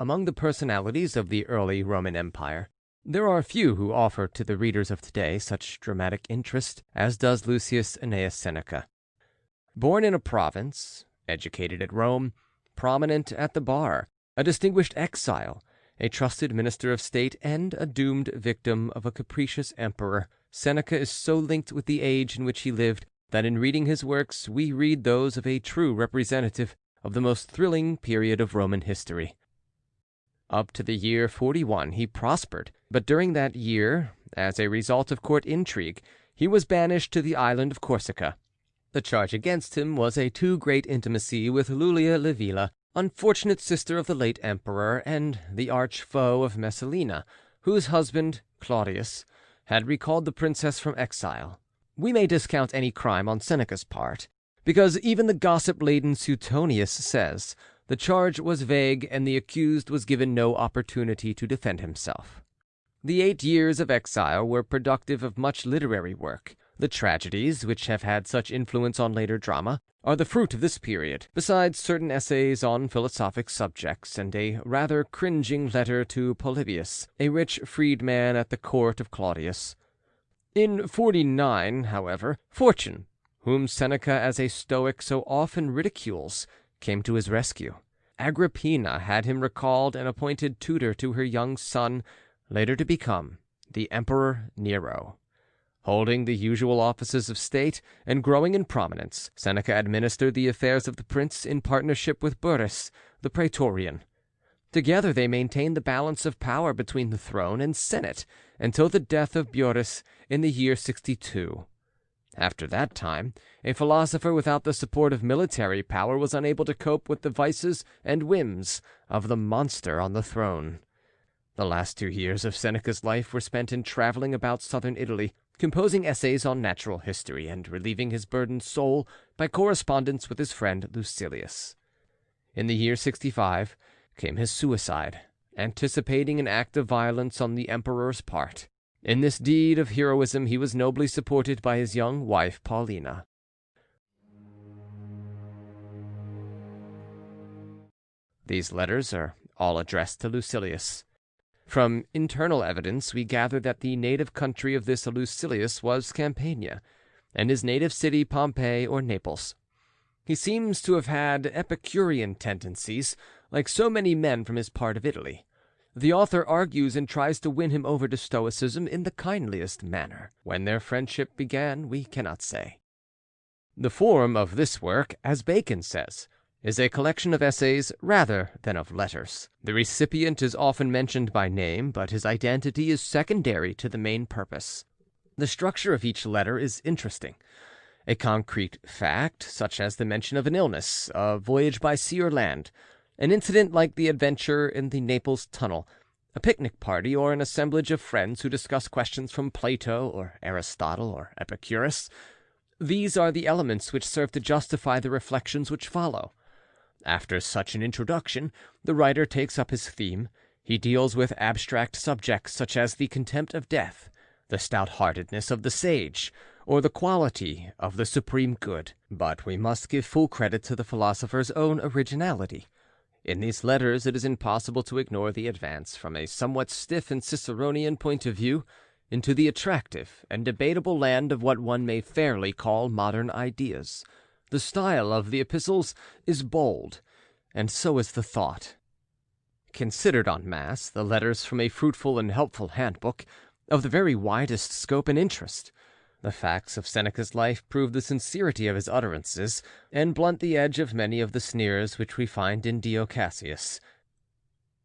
Among the personalities of the early Roman Empire, there are few who offer to the readers of today such dramatic interest as does Lucius Annaeus Seneca. Born in a province, educated at Rome, prominent at the bar, a distinguished exile, a trusted minister of state, and a doomed victim of a capricious emperor, Seneca is so linked with the age in which he lived that in reading his works we read those of a true representative of the most thrilling period of Roman history. Up to the year 41 he prospered, but during that year, as a result of court intrigue, he was banished to the island of Corsica. The charge against him was a too great intimacy with Lulia Livilla, unfortunate sister of the late emperor and the arch foe of Messalina, whose husband, Claudius, had recalled the princess from exile. We may discount any crime on Seneca's part, because even the gossip-laden Suetonius says the charge was vague and the accused was given no opportunity to defend himself. The 8 years of exile were productive of much literary work. The tragedies, which have had such influence on later drama, are the fruit of this period, besides certain essays on philosophic subjects and a rather cringing letter to Polybius, a rich freedman at the court of Claudius. In 49, however, Fortune, whom Seneca as a Stoic so often ridicules, came to his rescue. Agrippina had him recalled and appointed tutor to her young son, later to become the Emperor Nero. Holding the usual offices of state and growing in prominence, Seneca administered the affairs of the prince in partnership with Burrus, the Praetorian. Together they maintained the balance of power between the throne and senate until the death of Burrus in the year 62. After that time, a philosopher without the support of military power was unable to cope with the vices and whims of the monster on the throne. The last 2 years of Seneca's life were spent in traveling about southern Italy, composing essays on natural history and relieving his burdened soul by correspondence with his friend Lucilius. In the year 65 came his suicide, anticipating an act of violence on the emperor's part. In this deed of heroism he was nobly supported by his young wife Paulina. These letters are all addressed to Lucilius. From internal evidence we gather that the native country of this Lucilius was Campania, and his native city Pompeii or Naples. He seems to have had Epicurean tendencies, like so many men from his part of Italy. The author argues and tries to win him over to Stoicism in the kindliest manner. When their friendship began, we cannot say. The form of this work, as Bacon says, is a collection of essays rather than of letters. The recipient is often mentioned by name, but his identity is secondary to the main purpose. The structure of each letter is interesting. A concrete fact, such as the mention of an illness, a voyage by sea or land, an incident like the adventure in the Naples tunnel, a picnic party, or an assemblage of friends who discuss questions from Plato or Aristotle or Epicurus. These are the elements which serve to justify the reflections which follow. After such an introduction, the writer takes up his theme. He deals with abstract subjects such as the contempt of death, the stout-heartedness of the sage, or the quality of the supreme good. But we must give full credit to the philosopher's own originality. In these letters it is impossible to ignore the advance from a somewhat stiff and Ciceronian point of view into the attractive and debatable land of what one may fairly call modern ideas. The style of the epistles is bold, and so is the thought. Considered en masse, the letters form a fruitful and helpful handbook of the very widest scope and interest. The facts of Seneca's life prove the sincerity of his utterances, and blunt the edge of many of the sneers which we find in Dio Cassius,